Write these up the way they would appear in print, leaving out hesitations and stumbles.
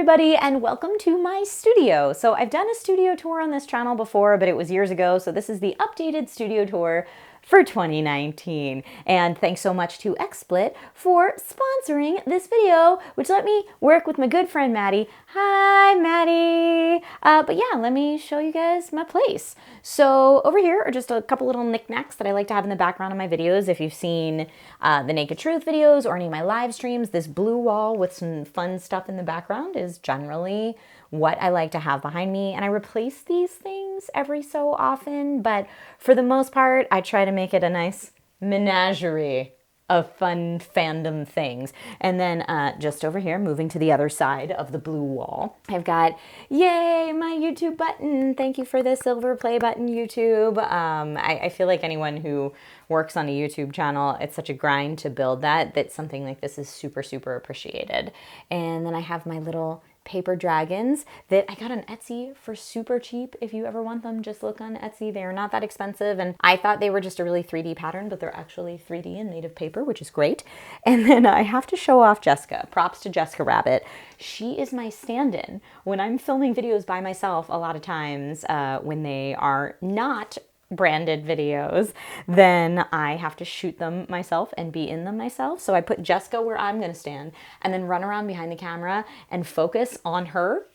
everybody, and welcome to my studio. So I've done a studio tour on this channel before, but it was years ago, so this is the updated studio tour for 2019. And thanks so much to XSplit for sponsoring this video, which let me work with my good friend Maddie. Hi, Maddie. But yeah, let me show you guys my place. So over here are just a couple little knickknacks that I like to have in the background of my videos. If you've seen the Naked Truth videos or any of my live streams, this blue wall with some fun stuff in the background is generally what I like to have behind me. And I replace these things every so often, but for the most part, I try to make it a nice menagerie of fun fandom things. And then just over here, moving to the other side of the blue wall, I've got, yay, my YouTube button. Thank you for the silver play button, YouTube. I feel like anyone who works on a YouTube channel, it's such a grind to build that something like this is super, super appreciated. And then I have my little paper dragons that I got on Etsy for super cheap. If you ever want them, just look on Etsy. They are not that expensive. And I thought they were just a really 3D pattern, but they're actually 3D and native paper, which is great. And then I have to show off Jessica. Props to Jessica Rabbit. She is my stand-in. When I'm filming videos by myself, a lot of times when they are not branded videos, then I have to shoot them myself and be in them myself. So I put Jessica where I'm going to stand and then run around behind the camera and focus on her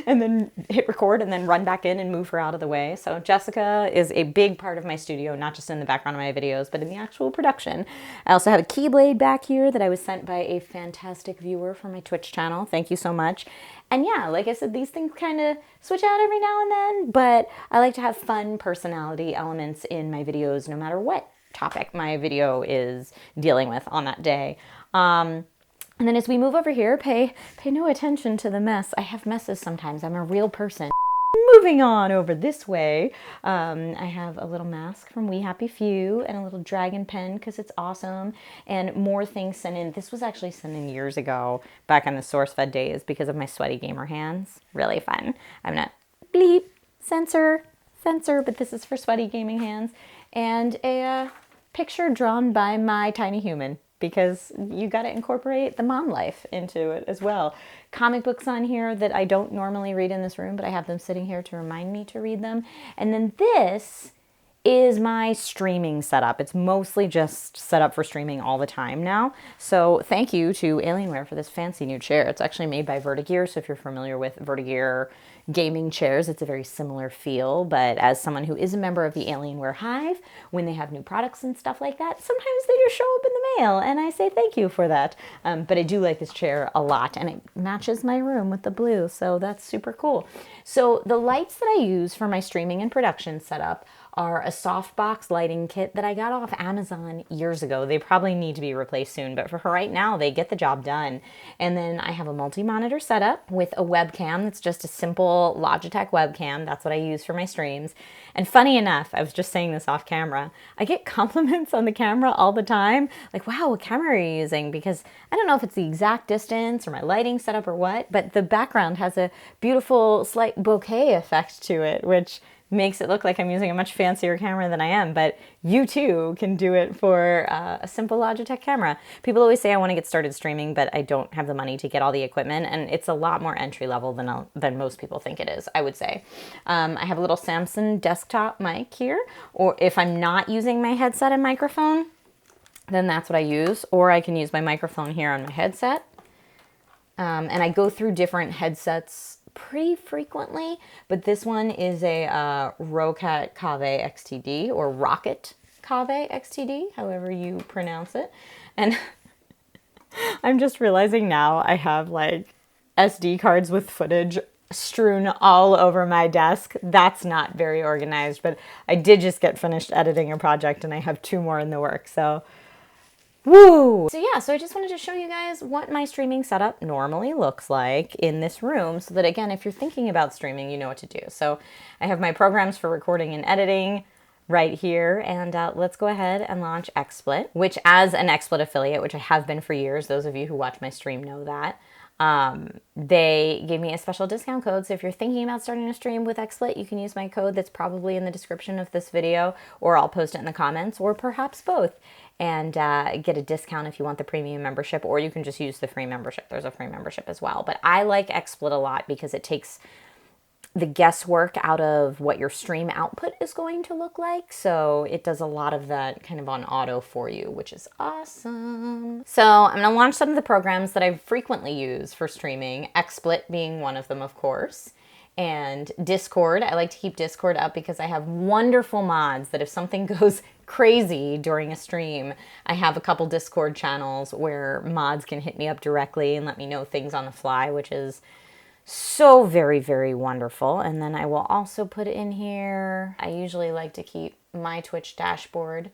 and then hit record and then run back in and move her out of the way. So Jessica is a big part of my studio, not just in the background of my videos, but in the actual production. I also have a keyblade back here that I was sent by a fantastic viewer from my Twitch channel. Thank you so much. And yeah, like I said, these things kind of switch out every now and then, but I like to have fun personality elements in my videos no matter what topic my video is dealing with on that day. And then as we move over here, pay no attention to the mess. I have messes sometimes. I'm a real person. Moving on over this way, I have a little mask from We Happy Few and a little dragon pen because it's awesome, and more things sent in. This was actually sent in years ago, back on the SourceFed days, because of my sweaty gamer hands. Really fun. I'm not bleep, censor, but this is for sweaty gaming hands. And a picture drawn by my tiny human, because you got to incorporate the mom life into it as well. Comic books on here that I don't normally read in this room, but I have them sitting here to remind me to read them. And then this is my streaming setup. It's mostly just set up for streaming all the time now. So thank you to Alienware for this fancy new chair. It's actually made by Vertigear, so if you're familiar with Vertigear gaming chairs, it's a very similar feel. But as someone who is a member of the Alienware Hive, when they have new products and stuff like that, sometimes they just show up in the mail, and I say thank you for that. But I do like this chair a lot, and it matches my room with the blue, so that's super cool. So the lights that I use for my streaming and production setup are a softbox lighting kit that I got off Amazon years ago. They probably need to be replaced soon, but for right now, they get the job done. And then I have a multi-monitor setup with a webcam that's just a simple Logitech webcam. That's what I use for my streams. And funny enough, I was just saying this off camera, I get compliments on the camera all the time. Like, wow, what camera are you using? Because I don't know if it's the exact distance or my lighting setup or what, but the background has a beautiful slight bokeh effect to it, which makes it look like I'm using a much fancier camera than I am, but you too can do it for a simple Logitech camera. People always say I want to get started streaming, but I don't have the money to get all the equipment, and it's a lot more entry level than most people think it is, I would say. I have a little Samsung desktop mic here, or if I'm not using my headset and microphone, then that's what I use, or I can use my microphone here on my headset. And I go through different headsets pretty frequently, but this one is a Rocket Cave XTD, or Rocket Cave XTD, however you pronounce it. And I'm just realizing now I have like SD cards with footage strewn all over my desk. That's not very organized, but I did just get finished editing a project and I have 2 more in the works, so woo! So yeah, so I just wanted to show you guys what my streaming setup normally looks like in this room, so that again, if you're thinking about streaming, you know what to do. So I have my programs for recording and editing right here, and let's go ahead and launch XSplit, which as an XSplit affiliate, which I have been for years, those of you who watch my stream know that, They gave me a special discount code. So if you're thinking about starting a stream with XSplit, you can use my code that's probably in the description of this video, or I'll post it in the comments, or perhaps both, and get a discount if you want the premium membership, or you can just use the free membership. There's a free membership as well. But I like XSplit a lot because it takes the guesswork out of what your stream output is going to look like. So it does a lot of that kind of on auto for you, which is awesome. So I'm gonna launch some of the programs that I frequently use for streaming, XSplit being one of them, of course. And Discord. I like to keep Discord up because I have wonderful mods that if something goes crazy during a stream, I have a couple Discord channels where mods can hit me up directly and let me know things on the fly, which is so very, very wonderful. And then I will also put in here, I usually like to keep my Twitch dashboard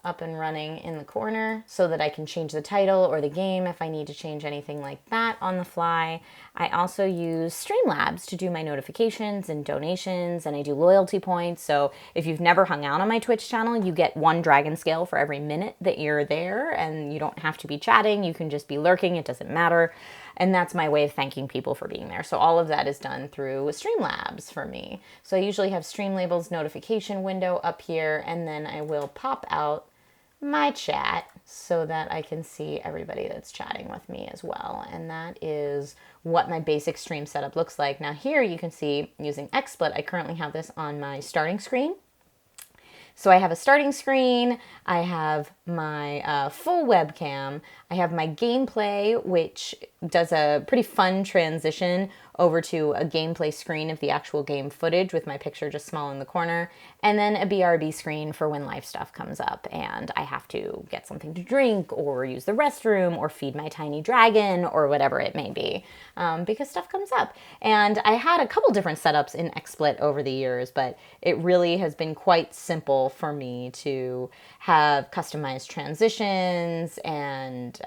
up and running in the corner so that I can change the title or the game if I need to change anything like that on the fly. I also use Streamlabs to do my notifications and donations, and I do loyalty points. So if you've never hung out on my Twitch channel, you get 1 dragon scale for every minute that you're there, and you don't have to be chatting. You can just be lurking. It doesn't matter. And that's my way of thanking people for being there. So all of that is done through Streamlabs for me. So I usually have Stream Labels notification window up here, and then I will pop out my chat so that I can see everybody that's chatting with me as well. And that is what my basic stream setup looks like. Now here you can see using XSplit, I currently have this on my starting screen. So I have a starting screen, I have my full webcam, I have my gameplay, which does a pretty fun transition over to a gameplay screen of the actual game footage with my picture just small in the corner, and then a BRB screen for when live stuff comes up and I have to get something to drink or use the restroom or feed my tiny dragon or whatever it may be, because stuff comes up. And I had a couple different setups in XSplit over the years, but it really has been quite simple for me to have customized transitions and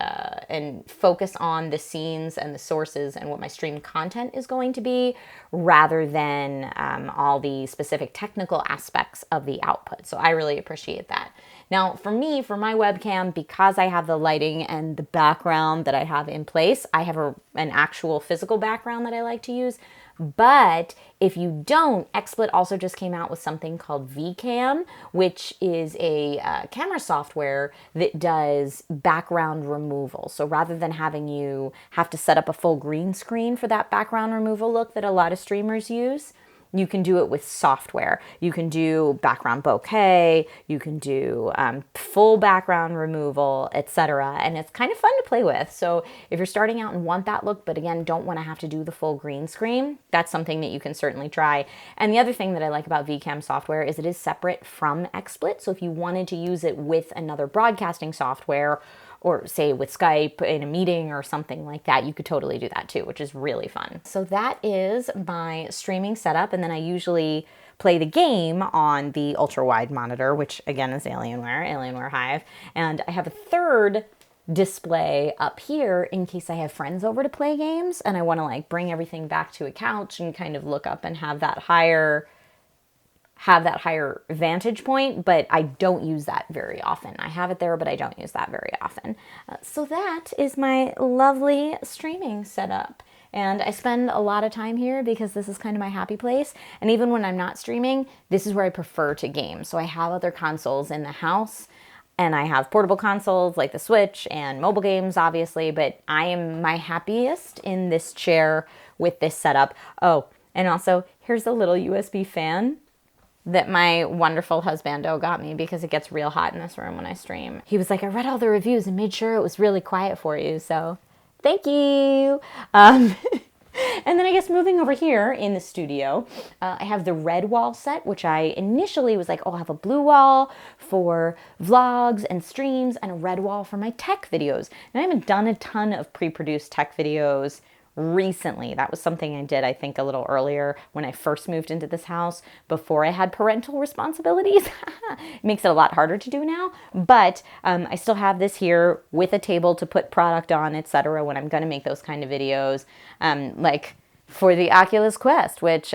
focus on the scenes and the sources and what my stream content is going to be, rather than all the specific technical aspects of the output. So I really appreciate that. Now for me, for my webcam, because I have the lighting and the background that I have in place, I have an actual physical background that I like to use. But if you don't, XSplit also just came out with something called Vcam, which is a camera software that does background removal. So rather than having you have to set up a full green screen for that background removal look that a lot of streamers use, you can do it with software. You can do background bokeh, you can do full background removal, etc. And it's kind of fun to play with. So if you're starting out and want that look, but again, don't want to have to do the full green screen, that's something that you can certainly try. And the other thing that I like about Vcam software is it is separate from XSplit. So if you wanted to use it with another broadcasting software, or say with Skype in a meeting or something like that, you could totally do that too, which is really fun. So that is my streaming setup. And then I usually play the game on the Ultrawide Monitor, which again is Alienware Hive. And I have a third display up here in case I have friends over to play games and I want to like bring everything back to a couch and kind of look up and have that higher vantage point, but I don't use that very often. I have it there, but I don't use that very often. So that is my lovely streaming setup. And I spend a lot of time here because this is kind of my happy place. And even when I'm not streaming, this is where I prefer to game. So I have other consoles in the house, and I have portable consoles like the Switch and mobile games, obviously, but I am my happiest in this chair with this setup. Oh, and also here's a little USB fan that my wonderful husbando got me because it gets real hot in this room when I stream. He was like, I read all the reviews and made sure it was really quiet for you, so thank you. And then I guess moving over here in the studio, I have the red wall set, which I initially was like, oh, I'll have a blue wall for vlogs and streams and a red wall for my tech videos. And I haven't done a ton of pre-produced tech videos recently. That was something I did, I think, a little earlier when I first moved into this house before I had parental responsibilities. It makes it a lot harder to do now, but I still have this here with a table to put product on, etc. when I'm going to make those kind of videos, like for the Oculus Quest, which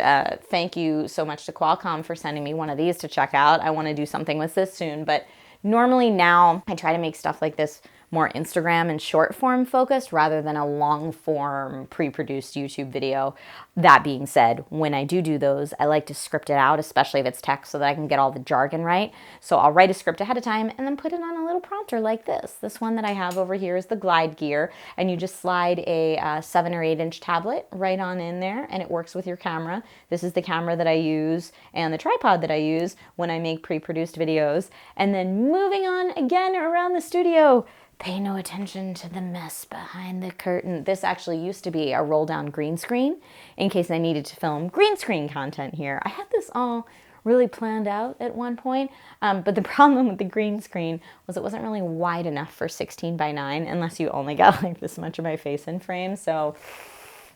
thank you so much to Qualcomm for sending me one of these to check out. I want to do something with this soon, but normally now I try to make stuff like this more Instagram and short form focused rather than a long form pre-produced YouTube video. That being said, when I do those, I like to script it out, especially if it's text, so that I can get all the jargon right. So I'll write a script ahead of time and then put it on a little prompter like this. This one that I have over here is the Glide Gear, and you just slide a 7 or 8 inch tablet right on in there, and it works with your camera. This is the camera that I use and the tripod that I use when I make pre-produced videos. And then moving on again around the studio, pay no attention to the mess behind the curtain. This actually used to be a roll down green screen in case I needed to film green screen content here. I had this all really planned out at one point, but the problem with the green screen was it wasn't really wide enough for 16 by 9 unless you only got like this much of my face in frame, so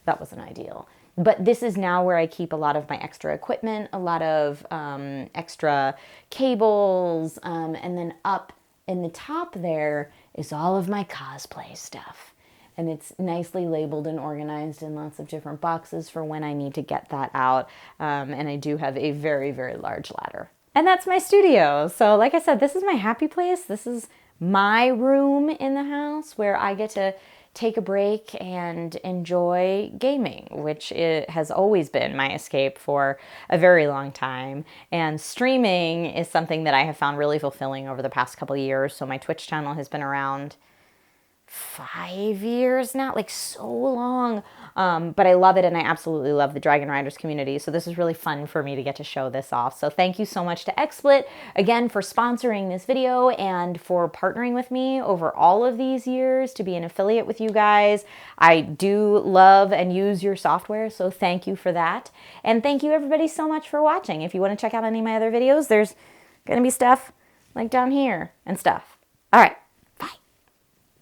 that wasn't ideal. But this is now where I keep a lot of my extra equipment, a lot of extra cables, and then up in the top there is all of my cosplay stuff. And it's nicely labeled and organized in lots of different boxes for when I need to get that out. And I do have a very, very large ladder. And that's my studio. So like I said, this is my happy place. This is my room in the house where I get to take a break and enjoy gaming, which it has always been my escape for a very long time. And streaming is something that I have found really fulfilling over the past couple of years. So my Twitch channel has been around 5 years now, like so long. But I love it, and I absolutely love the Dragon Riders community. So this is really fun for me to get to show this off. So thank you so much to XSplit again for sponsoring this video and for partnering with me over all of these years to be an affiliate with you guys. I do love and use your software, so thank you for that. And thank you everybody so much for watching. If you want to check out any of my other videos, there's gonna be stuff like down here and stuff. All right.